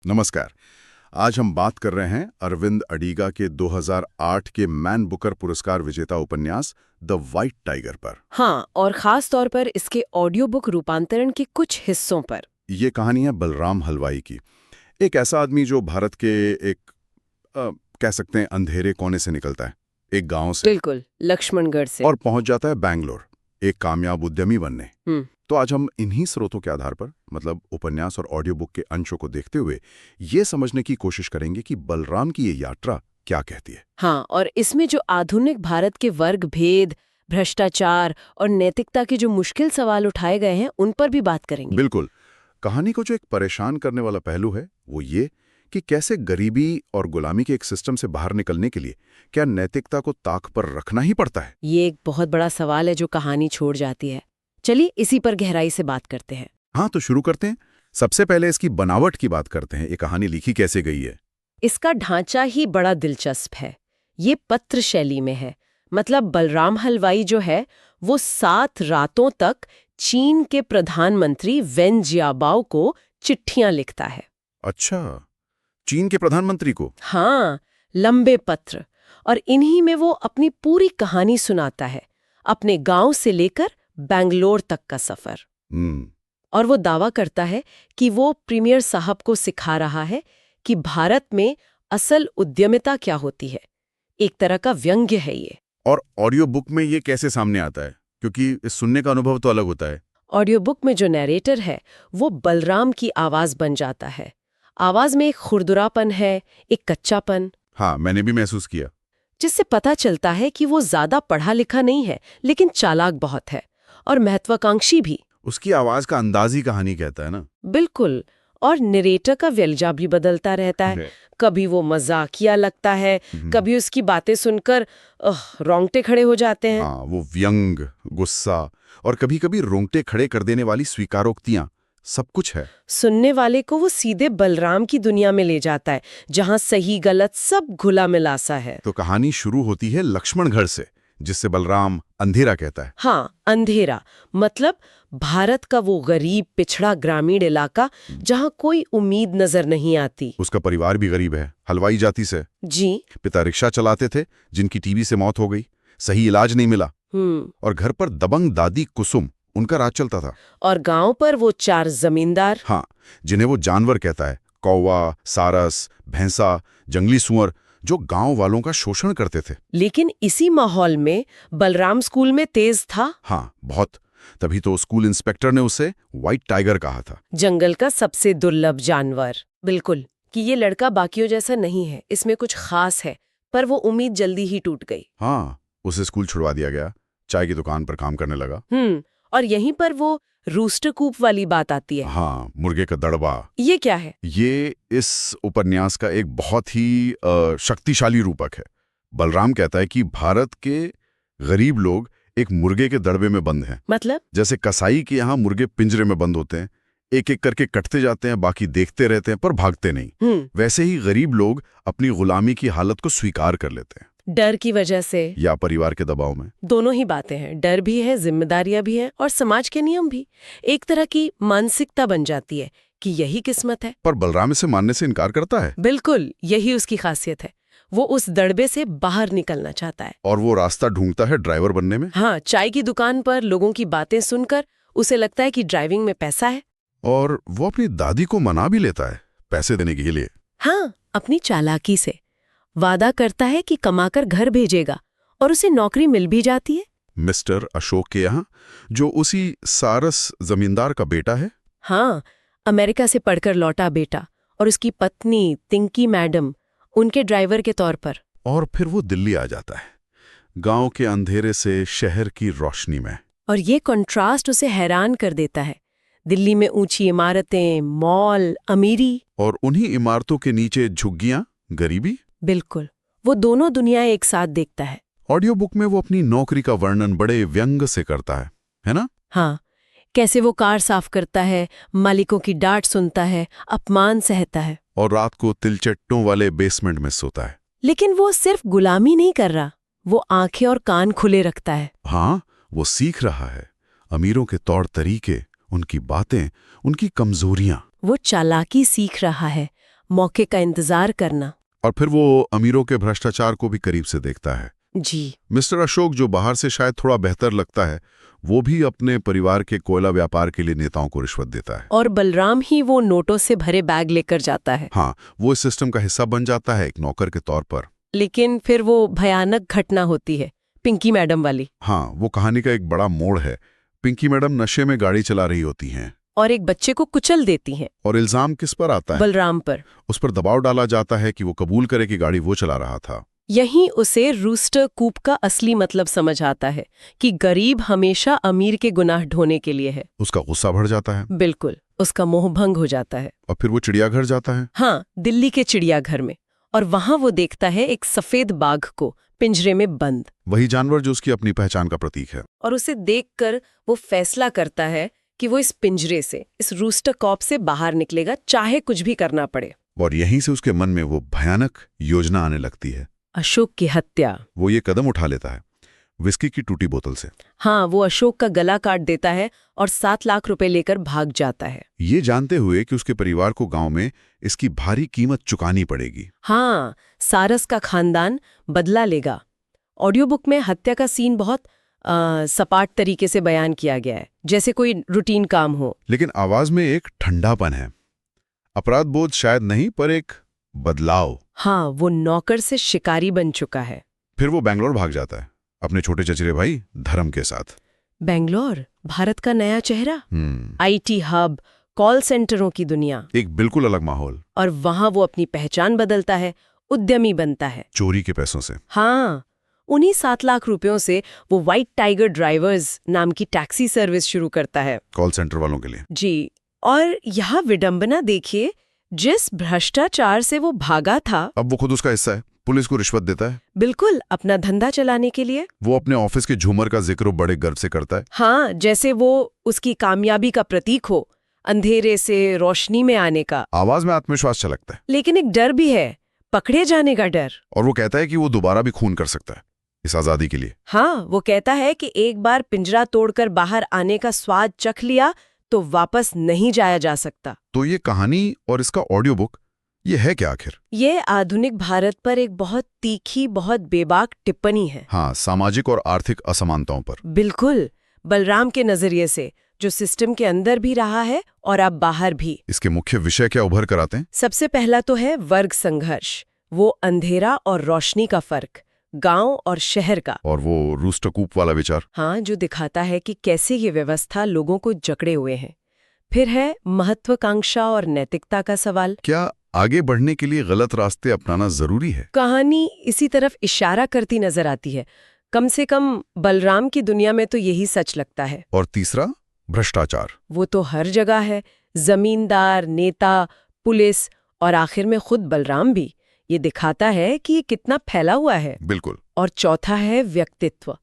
नमस्कार। आज हम बात कर रहे हैं अरविंद अडीगा के 2008 के मैन बुकर पुरस्कार विजेता उपन्यास द वाइट टाइगर पर। हाँ, और खास तौर पर इसके ऑडियो बुक रूपांतरण के कुछ हिस्सों पर। ये कहानी है बलराम हलवाई की। एक ऐसा आदमी जो भारत के एक कह सकते हैं अंधेरे कोने से निकलता है, एक गांव से। बिल्कुल, लक्ष्मणगढ़ से। और पहुंच जाता है बैंगलोर, एक कामयाब उद्यमी बनने। तो आज हम इन्हीं स्रोतों के आधार पर, मतलब उपन्यास और ऑडियो बुक के अंशों को देखते हुए ये समझने की कोशिश करेंगे कि बलराम की ये यात्रा क्या कहती है। हाँ, और इसमें जो आधुनिक भारत के वर्ग भेद, भ्रष्टाचार और नैतिकता के जो मुश्किल सवाल उठाए गए हैं उन पर भी बात करेंगे। बिल्कुल। कहानी को जो एक परेशान करने वाला पहलू है वो ये कि कैसे गरीबी और गुलामी के एक सिस्टम से बाहर निकलने के लिए क्या नैतिकता को ताक पर रखना ही पड़ता है। ये एक बहुत बड़ा सवाल है जो कहानी छोड़ जाती है। चलिए इसी पर गहराई से बात करते हैं। हाँ, तो शुरू करते हैं। सबसे पहले इसकी बनावट की बात करते हैं। ये कहानी लिखी कैसे गई है? इसका ढांचा ही बड़ा दिलचस्प है। ये पत्र शैली में है। मतलब बलराम हलवाई जो है वो 7 रातों तक चीन के प्रधानमंत्री वेन जियाबाओ को चिट्ठियां लिखता है। अच्छा, चीन के प्रधानमंत्री को? हाँ, लंबे पत्र। और इन्हीं में वो अपनी पूरी कहानी सुनाता है, अपने गांव से लेकर बैंगलोर तक का सफर। और वो दावा करता है कि वो प्रीमियर साहब को सिखा रहा है कि भारत में असल उद्यमिता क्या होती है। एक तरह का व्यंग्य है ये। और ऑडियो बुक में ये कैसे सामने आता है? क्योंकि इस सुनने का अनुभव तो अलग होता है। ऑडियो बुक में जो नैरेटर है वो बलराम की आवाज बन जाता है। आवाज में एक खुरदुरापन है, एक कच्चापन। हाँ, मैंने भी महसूस किया। जिससे पता चलता है कि वो ज्यादा पढ़ा लिखा नहीं है, लेकिन चालाक बहुत है और महत्वाकांक्षी भी। उसकी आवाज का अंदाज ही कहानी कहता है ना। बिल्कुल। और नरेटर का व्यलजा भी बदलता रहता है। कभी वो मजाकिया लगता है, कभी उसकी बातें सुनकर रोंगटे खड़े हो जाते हैं। हाँ, वो व्यंग, गुस्सा और कभी-कभी रोंगटे खड़े कर देने वाली स्वीकारोक्तियां, सब कुछ है। सुनने वाले को वो सीधे बलराम की दुनिया में ले जाता है, जहां सही गलत सब घुला मिलासा है। तो कहानी शुरू होती है लक्ष्मणगढ़ से, जिससे बलराम अंधेरा कहता है। हाँ, अंधेरा मतलब भारत का वो गरीब पिछड़ा ग्रामीण इलाका जहाँ कोई उम्मीद नजर नहीं आती। उसका परिवार भी गरीब है, हलवाई जाति से। जी। पिता रिक्शा चलाते थे, जिनकी टीबी से मौत हो गई, सही इलाज नहीं मिला। और घर पर दबंग दादी कुसुम, उनका राज चलता था। और गांव पर वो 4 जमींदार। हाँ, जिन्हें वो जानवर कहता है, कौवा, सारस, भैंसा, जंगली सुअर, जो गांव वालों का शोषण करते थे। लेकिन इसी माहौल में बलराम स्कूल में तेज था। हाँ, बहुत। तभी तो स्कूल इंस्पेक्टर ने उसे व्हाइट टाइगर कहा था। जंगल का सबसे दुर्लभ जानवर। बिल्कुल, कि ये लड़का बाकियों जैसा नहीं है, इसमें कुछ खास है। पर वो उम्मीद जल्दी ही टूट गई। हाँ, उसे स्कूल छुड़वा दिया गया, चाय की दुकान पर काम करने लगा। और यहीं पर वो रूस्टर कूप वाली बात आती है। हाँ, मुर्गे का दड़बा। ये क्या है? ये इस उपन्यास का एक बहुत ही शक्तिशाली रूपक है। बलराम कहता है कि भारत के गरीब लोग एक मुर्गे के दड़बे में बंद हैं। मतलब? जैसे कसाई के यहाँ मुर्गे पिंजरे में बंद होते हैं, एक एक करके कटते जाते हैं, बाकी देखते रहते हैं पर भागते नहीं। वैसे ही गरीब लोग अपनी गुलामी की हालत को स्वीकार कर लेते हैं। डर की वजह से या परिवार के दबाव में। दोनों ही बातें हैं। डर भी है, जिम्मेदारियां भी हैं और समाज के नियम भी। एक तरह की मानसिकता बन जाती है कि यही किस्मत है। पर बलराम इसे मानने से इनकार करता है। बिल्कुल, यही उसकी खासियत है। वो उस दड़बे से बाहर निकलना चाहता है। और वो रास्ता ढूंढता है ड्राइवर बनने में। हाँ, चाय की दुकान पर लोगों की बातें सुनकर उसे लगता है कि ड्राइविंग में पैसा है। और वो अपनी दादी को मना भी लेता है पैसे देने के लिए। हाँ, अपनी चालाकी से वादा करता है कि कमाकर घर भेजेगा और उसे नौकरी मिल भी जाती है। मिस्टर अशोक के यहाँ, जो उसी सारस जमींदार का बेटा है। हाँ, अमेरिका से पढ़कर लौटा बेटा। और उसकी पत्नी तिंकी मैडम उनके ड्राइवर के तौर पर। और फिर वो दिल्ली आ जाता है, गांव के अंधेरे से शहर की रोशनी में। और ये कंट्रास्ट उसे हैरान कर देता है। दिल्ली में ऊंची इमारतें, मॉल, अमीरी। और उन्हीं इमारतों के नीचे झुग्गियां, गरीबी। बिल्कुल, वो दोनों दुनियाएं एक साथ देखता है। ऑडियो बुक में वो अपनी नौकरी का वर्णन बड़े व्यंग से करता है ना? हाँ, कैसे वो कार साफ करता है, मालिकों की डांट सुनता है, अपमान सहता है और रात को तिलचट्टों वाले बेसमेंट में सोता है। लेकिन वो सिर्फ गुलामी नहीं कर रहा, वो आंखें और कान खुले रखता है। हाँ, वो सीख रहा है अमीरों के तौर तरीके, उनकी बातें, उनकी कमजोरियां। वो चालाकी सीख रहा है, मौके का इंतजार करना। और फिर वो अमीरों के भ्रष्टाचार को भी करीब से देखता है। जी। मिस्टर अशोक, जो बाहर से शायद थोड़ा बेहतर लगता है, वो भी अपने परिवार के कोयला व्यापार के लिए नेताओं को रिश्वत देता है। और बलराम ही वो नोटों से भरे बैग लेकर जाता है। हाँ, वो इस सिस्टम का हिस्सा बन जाता है, एक नौकर के तौर पर। लेकिन फिर वो भयानक घटना होती है, पिंकी मैडम वाली। हाँ, वो कहानी का एक बड़ा मोड़ है। पिंकी मैडम नशे में गाड़ी चला रही होती हैं और एक बच्चे को कुचल देती हैं। और इल्जाम किस पर आता है? बलराम पर। उस पर दबाव डाला जाता है कि वो कबूल करे कि गाड़ी वो चला रहा था। यहीं उसे रूस्टर कूप का असली मतलब समझ आता है कि गरीब हमेशा अमीर के गुनाह ढोने के लिए है। उसका गुस्सा बढ़ जाता है। बिल्कुल, उसका मोह भंग हो जाता है। और फिर वो चिड़ियाघर जाता है। हाँ, दिल्ली के चिड़ियाघर में। और वहां वो देखता है एक सफेद बाघ को पिंजरे में बंद। वही जानवर जो उसकी अपनी पहचान का प्रतीक है। और उसे देखकर वो फैसला करता है कि वो इस पिंजरे से, इस रूस्टर कॉप से बाहर निकलेगा, चाहे कुछ भी करना पड़े। और यहीं से उसके मन में वो भयानक योजना आने लगती है, अशोक की हत्या। वो ये कदम उठा लेता है विस्की की टूटी बोतल से। हाँ, वो अशोक का गला काट देता है और 7 लाख रुपए लेकर भाग जाता है, ये जानते हुए कि उसके परिवार को गांव में इसकी भारी कीमत चुकानी पड़ेगी। हाँ, सारस का खानदान बदला लेगा। ऑडियो बुक में हत्या का सीन बहुत सपाट तरीके से बयान किया गया है, जैसे कोई रूटीन काम हो। लेकिन आवाज में एक ठंडापन है, अपराध बोध शायद नहीं, पर एक बदलाव। हाँ, वो नौकर से शिकारी बन चुका है। फिर वो बैंगलोर भाग जाता है अपने छोटे चचेरे भाई धर्म के साथ। बेंगलोर, भारत का नया चेहरा, आईटी हब, कॉल सेंटरों की दुनिया, एक बिल्कुल अलग माहौल। और वहां वो अपनी पहचान बदलता है, उद्यमी बनता है। चोरी के पैसों से। हाँ, उन्हीं 7 लाख रुपयों से वो व्हाइट टाइगर ड्राइवर्स नाम की टैक्सी सर्विस शुरू करता है, कॉल सेंटर वालों के लिए। जी। और यहाँ विडंबना देखिए, जिस भ्रष्टाचार से वो भागा था, अब वो खुद उसका हिस्सा है, पुलिस को रिश्वत देता है। बिल्कुल, अपना धंधा चलाने के लिए। वो अपने ऑफिस के झूमर का जिक्र बड़े गर्व से करता है। हाँ, जैसे वो उसकी कामयाबी का प्रतीक हो, अंधेरे से रोशनी में आने का। आवाज में आत्मविश्वास छलकता है। लेकिन एक डर भी है, पकड़े जाने का डर। और वो कहता है कि वो दोबारा भी खून कर सकता है इस आजादी के लिए। हाँ, वो कहता है कि एक बार पिंजरा तोड़कर बाहर आने का स्वाद चख लिया तो वापस नहीं जाया जा सकता। तो ये कहानी और इसका ऑडियो बुक, ये है क्या आखिर? ये आधुनिक भारत पर एक बहुत तीखी, बहुत बेबाक टिप्पणी है। हाँ, सामाजिक और आर्थिक असमानताओं पर। बिल्कुल, बलराम के नजरिए से, जो सिस्टम के अंदर भी रहा है और अब बाहर भी। इसके मुख्य विषय क्या उभर कर आते हैं? सबसे पहला तो है वर्ग संघर्ष, वो अंधेरा और रोशनी का फर्क, गांव और शहर का। और वो रूस्टर कूप वाला विचार। हाँ, जो दिखाता है कि कैसे ये व्यवस्था लोगों को जकड़े हुए है। फिर है महत्वाकांक्षा और नैतिकता का सवाल। क्या आगे बढ़ने के लिए गलत रास्ते अपनाना जरूरी है? कहानी इसी तरफ इशारा करती नजर आती है। कम से कम बलराम की दुनिया में तो यही सच लगता है। और तीसरा, भ्रष्टाचार। वो तो हर जगह है, जमींदार, नेता, पुलिस और आखिर में खुद बलराम भी। ये दिखाता है कि ये कितना फैला हुआ है। बिल्कुल। और चौथा है व्यक्तित्व,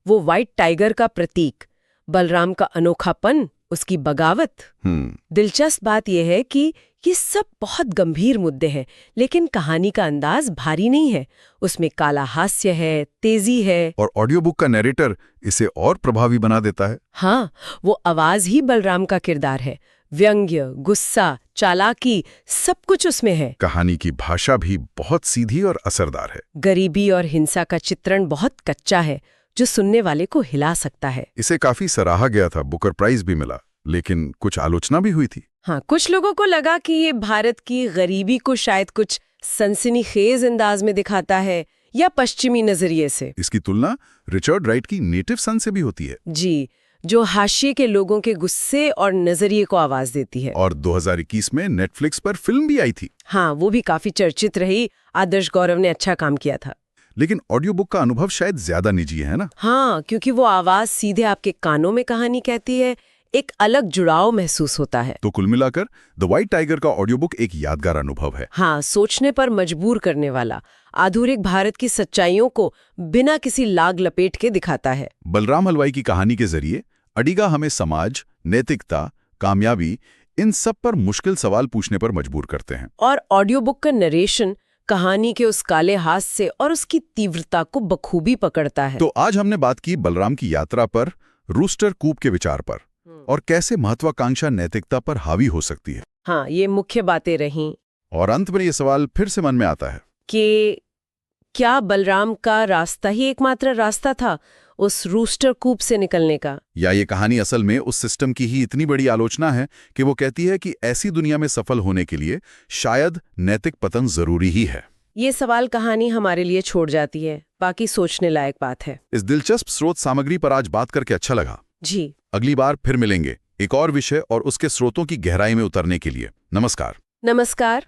वो व्हाइट टाइगर का प्रतीक, बलराम का अनोखापन, उसकी बगावत। दिलचस्प बात यह है कि ये सब बहुत गंभीर मुद्दे हैं, लेकिन कहानी का अंदाज भारी नहीं है। उसमें काला हास्य है, तेजी है। और ऑडियो बुक का नैरेटर इसे और प्रभावी बना देता है। हाँ, वो आवाज ही बलराम का किरदार है। व्यंग्य, गुस्सा, चालाकी, सब कुछ उसमें है। कहानी की भाषा भी बहुत सीधी और असरदार है। गरीबी और हिंसा का चित्रण बहुत कच्चा है, जो सुनने वाले को हिला सकता है। इसे काफी सराहा गया था, बुकर प्राइज भी मिला, लेकिन कुछ आलोचना भी हुई थी। हाँ, कुछ लोगों को लगा कि ये भारत की गरीबी को शायद कुछ सनसनीखेज अंदाज में दिखाता है या पश्चिमी नजरिए से। इसकी तुलना रिचर्ड राइट की नेटिव सन से भी होती है। जी, जो हाशिए के लोगों के गुस्से और नजरिए को आवाज देती है। और 2021 में नेटफ्लिक्स पर फिल्म भी आई थी। हाँ, वो भी काफी चर्चित रही। आदर्श गौरव ने अच्छा काम किया था। लेकिन ऑडियो बुक का अनुभव शायद ज्यादा निजी है ना? हाँ, क्योंकि वो आवाज सीधे आपके कानों में कहानी कहती है, एक अलग जुड़ाव महसूस होता है। तो कुल मिलाकर द व्हाइट टाइगर का ऑडियो बुक एक यादगार अनुभव है। हाँ, सोचने पर मजबूर करने वाला, आधुनिक भारत की सच्चाइयों को बिना किसी लाग लपेट के दिखाता है। बलराम हलवाई की कहानी के जरिए अडिगा हमें समाज, नैतिकता, कामयाबी, इन सब पर मुश्किल सवाल पूछने पर मजबूर करते हैं। और ऑडियो बुक का नरेशन कहानी के उस काले हास्य और उसकी तीव्रता को बखूबी पकड़ता है। तो आज हमने बात की बलराम की यात्रा पर, रूस्टर कूप के विचार पर, और कैसे महत्वाकांक्षा नैतिकता पर हावी हो सकती है। हाँ, ये मुख्य बातें रहीं। और अंत में ये सवाल फिर से मन में आता है कि क्या बलराम का रास्ता ही एकमात्र रास्ता था उस रूस्टर कूप से निकलने का? या ये कहानी असल में उस सिस्टम की ही इतनी बड़ी आलोचना है कि वो कहती है कि ऐसी दुनिया में सफल होने के लिए शायद नैतिक पतन जरूरी ही है? ये सवाल कहानी हमारे लिए छोड़ जाती है, बाकी सोचने लायक बात है। इस दिलचस्प स्रोत सामग्री पर आज बात करके अच्छा लगा जी। अगली बार फिर मिलेंगे एक और विषय और उसके स्रोतों की गहराई में उतरने के लिए। नमस्कार। नमस्कार।